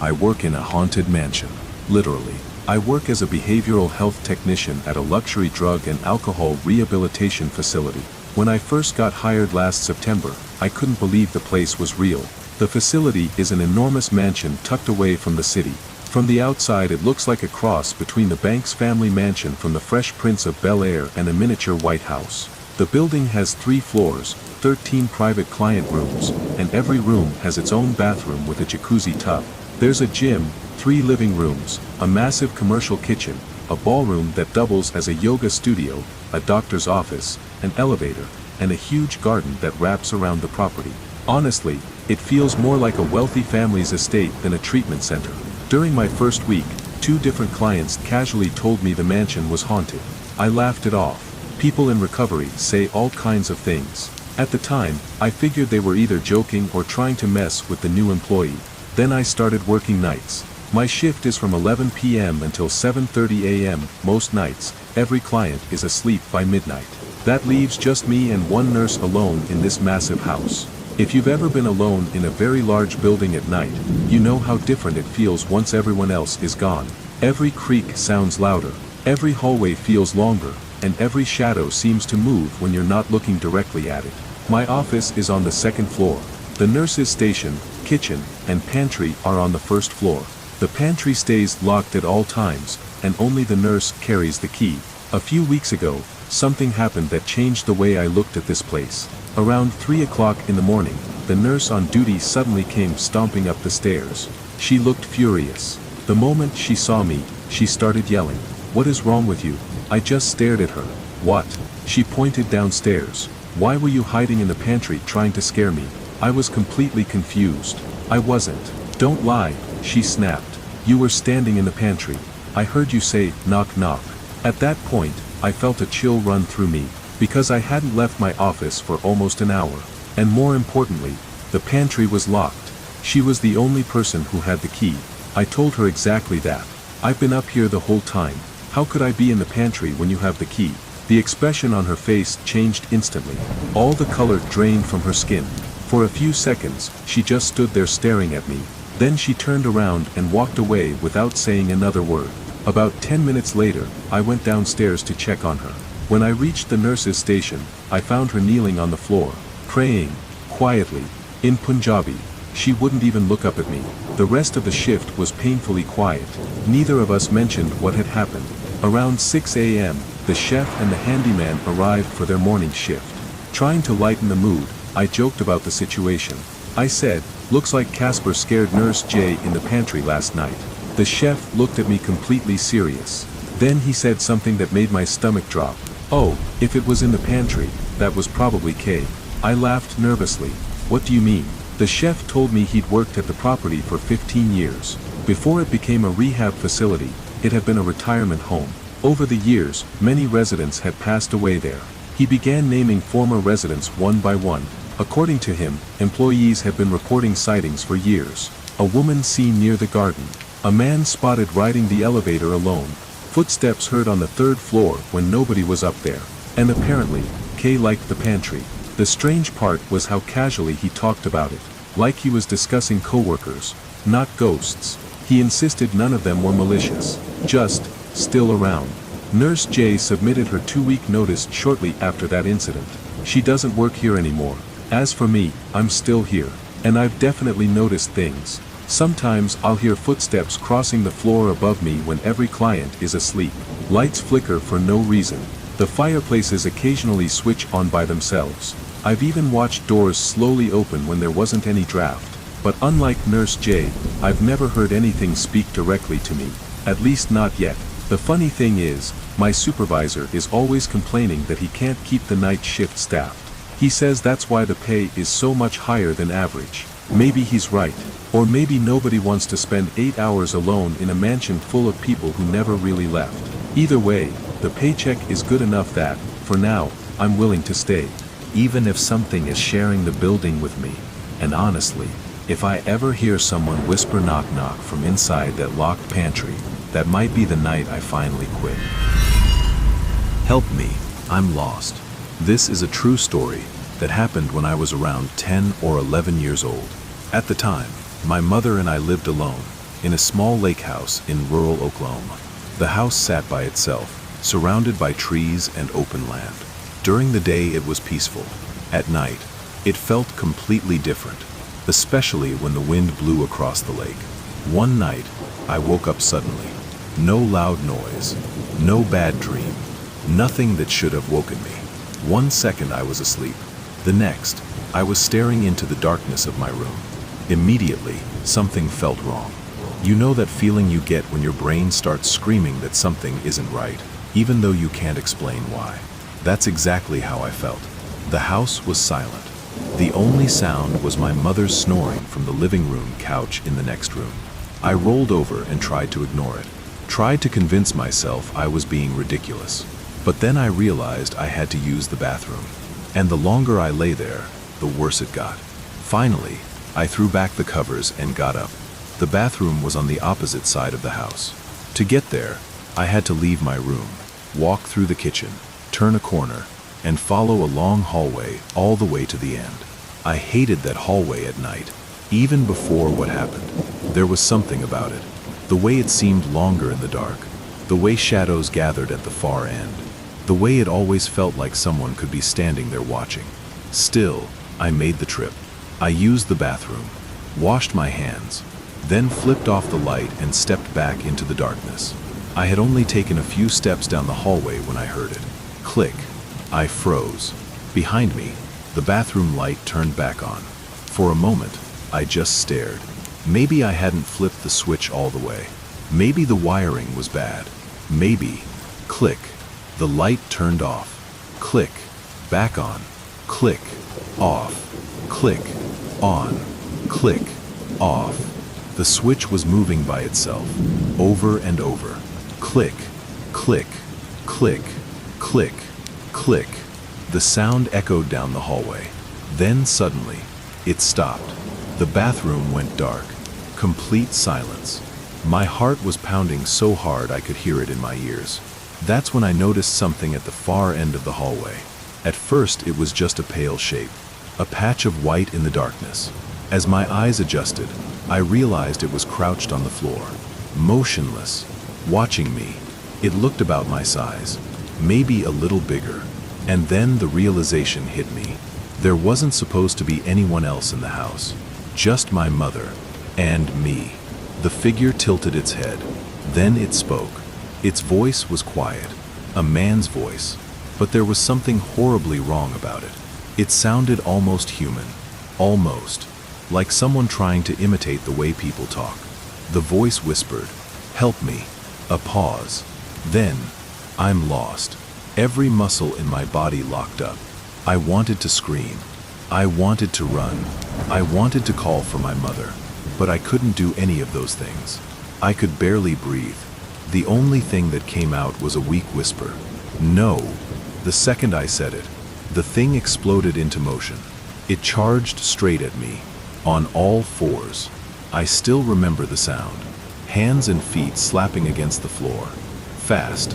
I work in a haunted mansion. Literally. I work as a behavioral health technician at a luxury drug and alcohol rehabilitation facility. When I first got hired last September, I couldn't believe the place was real. The facility is an enormous mansion tucked away from the city. From the outside it looks like a cross between the Banks family mansion from the Fresh Prince of Bel-Air and a miniature White House. The building has 3 floors, 13 private client rooms, and every room has its own bathroom with a jacuzzi tub. There's a gym, 3 living rooms, a massive commercial kitchen, a ballroom that doubles as a yoga studio, a doctor's office, an elevator, and a huge garden that wraps around the property. Honestly, it feels more like a wealthy family's estate than a treatment center. During my first week, 2 different clients casually told me the mansion was haunted. I laughed it off. People in recovery say all kinds of things. At the time, I figured they were either joking or trying to mess with the new employee. Then I started working nights. My shift is from 11 p.m. until 7:30 a.m. most nights. Every client is asleep by midnight. That leaves just me and one nurse alone in this massive house. If you've ever been alone in a very large building at night, you know how different it feels once everyone else is gone. Every creak sounds louder, every hallway feels longer, and every shadow seems to move when you're not looking directly at it. My office is on the 2nd floor. The nurse's station, kitchen, and pantry are on the 1st floor. The pantry stays locked at all times, and only the nurse carries the key. A few weeks ago, something happened that changed the way I looked at this place. Around 3 o'clock in the morning, the nurse on duty suddenly came stomping up the stairs. She looked furious. The moment she saw me, she started yelling, "What is wrong with you?" I just stared at her. "What?" She pointed downstairs. "Why were you hiding in the pantry trying to scare me?" I was completely confused. "I wasn't." "Don't lie," she snapped. "You were standing in the pantry. I heard you say, 'knock knock.'" At that point, I felt a chill run through me, because I hadn't left my office for almost an hour. And more importantly, the pantry was locked. She was the only person who had the key. I told her exactly that. "I've been up here the whole time. How could I be in the pantry when you have the key?" The expression on her face changed instantly. All the color drained from her skin. For a few seconds, she just stood there staring at me. Then she turned around and walked away without saying another word. About 10 minutes later, I went downstairs to check on her. When I reached the nurse's station, I found her kneeling on the floor, praying, quietly, in Punjabi. She wouldn't even look up at me. The rest of the shift was painfully quiet. Neither of us mentioned what had happened. Around 6 a.m., the chef and the handyman arrived for their morning shift. Trying to lighten the mood, I joked about the situation. I said, "Looks like Casper scared Nurse J in the pantry last night." The chef looked at me completely serious. Then he said something that made my stomach drop. "Oh, if it was in the pantry, that was probably K." I laughed nervously. "What do you mean?" The chef told me he'd worked at the property for 15 years. Before it became a rehab facility, it had been a retirement home. Over the years, many residents had passed away there. He began naming former residents one by one. According to him, employees had been reporting sightings for years. A woman seen near the garden. A man spotted riding the elevator alone. Footsteps heard on the 3rd floor when nobody was up there. And apparently, Kay liked the pantry. The strange part was how casually he talked about it, like he was discussing coworkers, not ghosts. He insisted none of them were malicious, just still around. Nurse J submitted her 2-week notice shortly after that incident. She doesn't work here anymore. As for me, I'm still here, and I've definitely noticed things. Sometimes I'll hear footsteps crossing the floor above me when every client is asleep. Lights flicker for no reason. The fireplaces occasionally switch on by themselves. I've even watched doors slowly open when there wasn't any draft. But unlike Nurse J, I've never heard anything speak directly to me. At least not yet. The funny thing is, my supervisor is always complaining that he can't keep the night shift staffed. He says that's why the pay is so much higher than average. Maybe he's right. Or maybe nobody wants to spend 8 hours alone in a mansion full of people who never really left. Either way, the paycheck is good enough that, for now, I'm willing to stay. Even if something is sharing the building with me. And honestly, if I ever hear someone whisper knock knock from inside that locked pantry, that might be the night I finally quit. Help me, I'm lost. This is a true story that happened when I was around 10 or 11 years old. At the time, my mother and I lived alone, in a small lake house in rural Oklahoma. The house sat by itself, surrounded by trees and open land. During the day it was peaceful. At night, it felt completely different, especially when the wind blew across the lake. One night, I woke up suddenly. No loud noise, no bad dream, nothing that should have woken me. 1 second I was asleep. The next, I was staring into the darkness of my room. Immediately, something felt wrong. You know that feeling you get when your brain starts screaming that something isn't right, even though you can't explain why. That's exactly how I felt. The house was silent. The only sound was my mother's snoring from the living room couch in the next room. I rolled over and tried to ignore it. Tried to convince myself I was being ridiculous. But then I realized I had to use the bathroom. And the longer I lay there, the worse it got. Finally, I threw back the covers and got up. The bathroom was on the opposite side of the house. To get there, I had to leave my room, walk through the kitchen, turn a corner, and follow a long hallway all the way to the end. I hated that hallway at night, even before what happened. There was something about it. The way it seemed longer in the dark, the way shadows gathered at the far end, the way it always felt like someone could be standing there watching. Still, I made the trip. I used the bathroom, washed my hands, then flipped off the light and stepped back into the darkness. I had only taken a few steps down the hallway when I heard it. Click. I froze. Behind me, the bathroom light turned back on. For a moment, I just stared. Maybe I hadn't flipped the switch all the way. Maybe the wiring was bad. Maybe. Click. The light turned off. Click. Back on. Click. Off. Click. On. Click. Off. The switch was moving by itself, over and over. Click. Click. Click. Click. Click. The sound echoed down the hallway. Then suddenly, it stopped. The bathroom went dark. Complete silence. My heart was pounding so hard I could hear it in my ears. That's when I noticed something at the far end of the hallway. At first, it was just a pale shape, a patch of white in the darkness. As my eyes adjusted, I realized it was crouched on the floor, motionless, watching me. It looked about my size, maybe a little bigger. And then the realization hit me. There wasn't supposed to be anyone else in the house, just my mother and me. The figure tilted its head. Then it spoke. Its voice was quiet, a man's voice, but there was something horribly wrong about it. It sounded almost human, almost, like someone trying to imitate the way people talk. The voice whispered, "Help me." A pause. Then, "I'm lost." Every muscle in my body locked up. I wanted to scream. I wanted to run. I wanted to call for my mother, but I couldn't do any of those things. I could barely breathe. The only thing that came out was a weak whisper. "No." The second I said it, the thing exploded into motion. It charged straight at me, on all fours. I still remember the sound. Hands and feet slapping against the floor. Fast.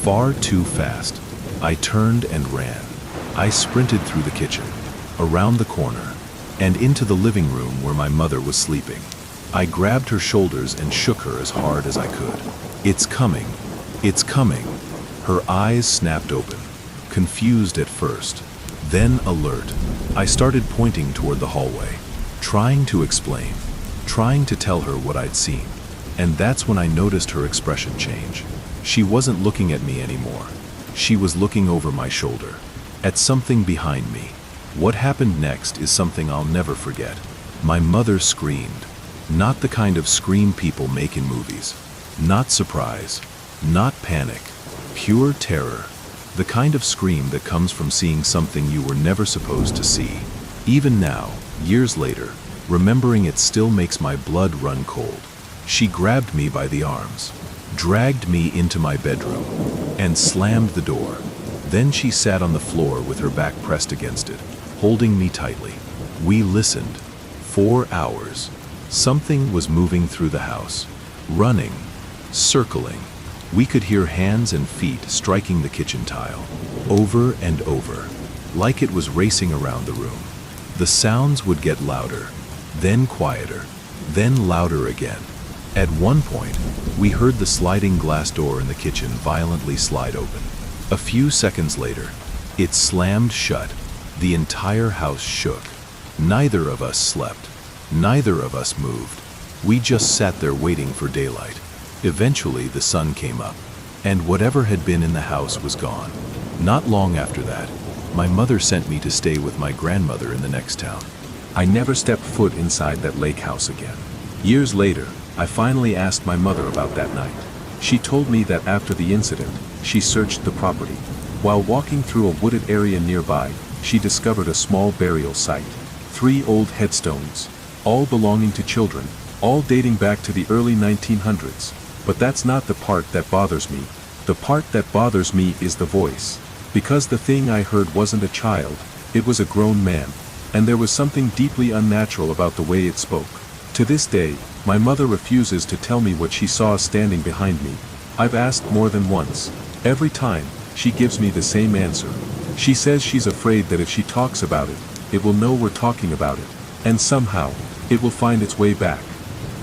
Far too fast. I turned and ran. I sprinted through the kitchen, around the corner, and into the living room where my mother was sleeping. I grabbed her shoulders and shook her as hard as I could. "It's coming. It's coming." Her eyes snapped open, confused at first, then alert. I started pointing toward the hallway, trying to explain, trying to tell her what I'd seen. And that's when I noticed her expression change. She wasn't looking at me anymore. She was looking over my shoulder, at something behind me. What happened next is something I'll never forget. My mother screamed. Not the kind of scream people make in movies. Not surprise. Not panic. Pure terror. The kind of scream that comes from seeing something you were never supposed to see. Even now, years later, remembering it still makes my blood run cold. She grabbed me by the arms, dragged me into my bedroom, and slammed the door. Then she sat on the floor with her back pressed against it, holding me tightly. We listened. 4 hours. Something was moving through the house, running, circling. We could hear hands and feet striking the kitchen tile, over and over, like it was racing around the room. The sounds would get louder, then quieter, then louder again. At one point, we heard the sliding glass door in the kitchen violently slide open. A few seconds later, it slammed shut. The entire house shook. Neither of us slept. Neither of us moved. We just sat there waiting for daylight. Eventually, the sun came up, and whatever had been in the house was gone. Not long after that, my mother sent me to stay with my grandmother in the next town. I never stepped foot inside that lake house again. Years later, I finally asked my mother about that night. She told me that after the incident, she searched the property. While walking through a wooded area nearby, she discovered a small burial site. 3 old headstones, all belonging to children, all dating back to the early 1900s. But that's not the part that bothers me. The part that bothers me is the voice. Because the thing I heard wasn't a child, it was a grown man. And there was something deeply unnatural about the way it spoke. To this day, my mother refuses to tell me what she saw standing behind me. I've asked more than once. Every time, she gives me the same answer. She says she's afraid that if she talks about it, it will know we're talking about it. And somehow, it will find its way back.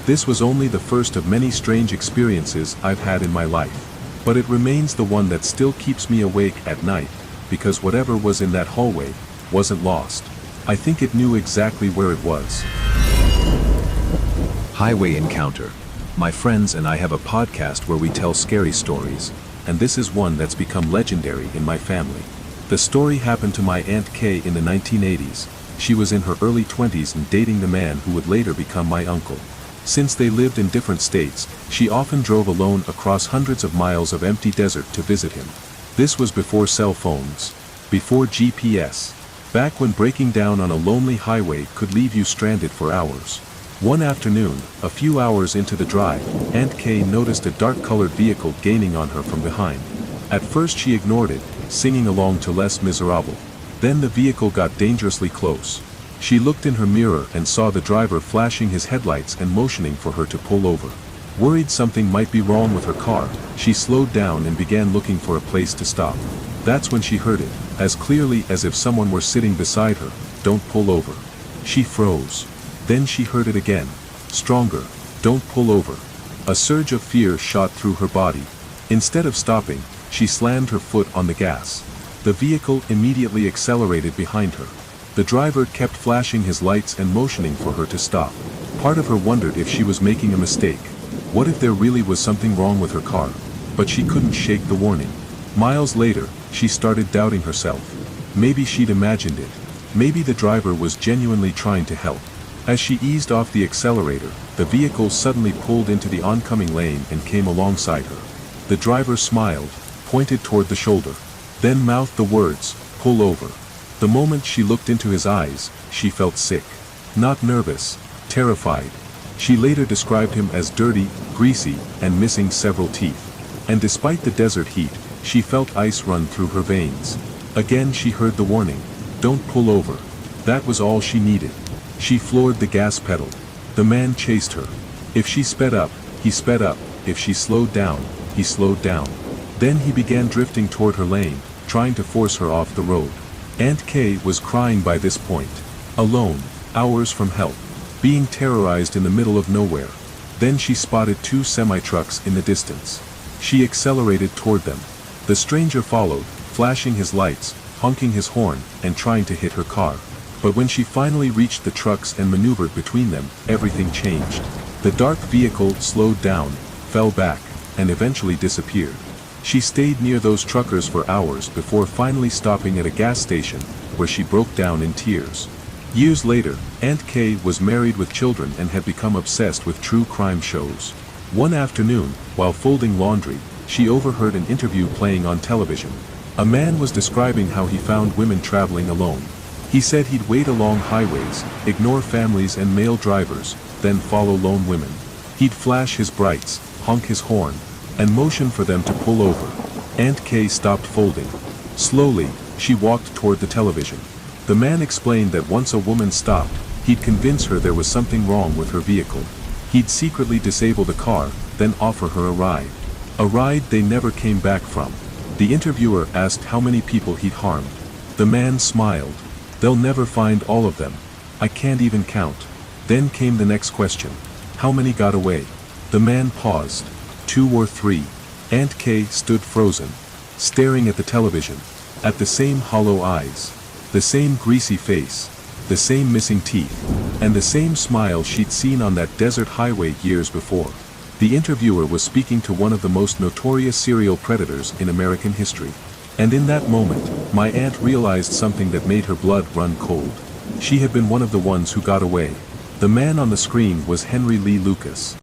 This was only the first of many strange experiences I've had in my life. But it remains the one that still keeps me awake at night, because whatever was in that hallway wasn't lost. I think it knew exactly where it was. Highway Encounter. My friends and I have a podcast where we tell scary stories, and this is one that's become legendary in my family. The story happened to my Aunt Kay in the 1980s. She was in her early 20s and dating the man who would later become my uncle. Since they lived in different states, she often drove alone across hundreds of miles of empty desert to visit him. This was before cell phones, before GPS, back when breaking down on a lonely highway could leave you stranded for hours. One afternoon, a few hours into the drive, Aunt Kay noticed a dark-colored vehicle gaining on her from behind. At first she ignored it, singing along to Les Miserables. Then the vehicle got dangerously close. She looked in her mirror and saw the driver flashing his headlights and motioning for her to pull over. Worried something might be wrong with her car, she slowed down and began looking for a place to stop. That's when she heard it, as clearly as if someone were sitting beside her, "Don't pull over." She froze. Then she heard it again. Stronger, "Don't pull over." A surge of fear shot through her body. Instead of stopping, she slammed her foot on the gas. The vehicle immediately accelerated behind her. The driver kept flashing his lights and motioning for her to stop. Part of her wondered if she was making a mistake. What if there really was something wrong with her car? But she couldn't shake the warning. Miles later, she started doubting herself. Maybe she'd imagined it. Maybe the driver was genuinely trying to help. As she eased off the accelerator, the vehicle suddenly pulled into the oncoming lane and came alongside her. The driver smiled, pointed toward the shoulder, then mouthed the words, "Pull over." The moment she looked into his eyes, she felt sick. Not nervous, terrified. She later described him as dirty, greasy, and missing several teeth. And despite the desert heat, she felt ice run through her veins. Again she heard the warning, "Don't pull over." That was all she needed. She floored the gas pedal. The man chased her. If she sped up, he sped up. If she slowed down, he slowed down. Then he began drifting toward her lane, trying to force her off the road. Aunt Kay was crying by this point. Alone, hours from help, being terrorized in the middle of nowhere. Then she spotted 2 semi-trucks in the distance. She accelerated toward them. The stranger followed, flashing his lights, honking his horn, and trying to hit her car. But when she finally reached the trucks and maneuvered between them, everything changed. The dark vehicle slowed down, fell back, and eventually disappeared. She stayed near those truckers for hours before finally stopping at a gas station, where she broke down in tears. Years later, Aunt Kay was married with children and had become obsessed with true crime shows. One afternoon, while folding laundry, she overheard an interview playing on television. A man was describing how he found women traveling alone. He said he'd wait along highways, ignore families and male drivers, then follow lone women. He'd flash his brights, honk his horn, and motion for them to pull over. Aunt Kay stopped folding. Slowly, she walked toward the television. The man explained that once a woman stopped, he'd convince her there was something wrong with her vehicle. He'd secretly disable the car, then offer her a ride. A ride they never came back from. The interviewer asked how many people he'd harmed. The man smiled. "They'll never find all of them. I can't even count." Then came the next question. "How many got away?" The man paused. 2 or 3. Aunt Kay stood frozen, staring at the television, at the same hollow eyes, the same greasy face, the same missing teeth, and the same smile she'd seen on that desert highway years before. The interviewer was speaking to one of the most notorious serial predators in American history. And in that moment, my aunt realized something that made her blood run cold. She had been one of the ones who got away. The man on the screen was Henry Lee Lucas.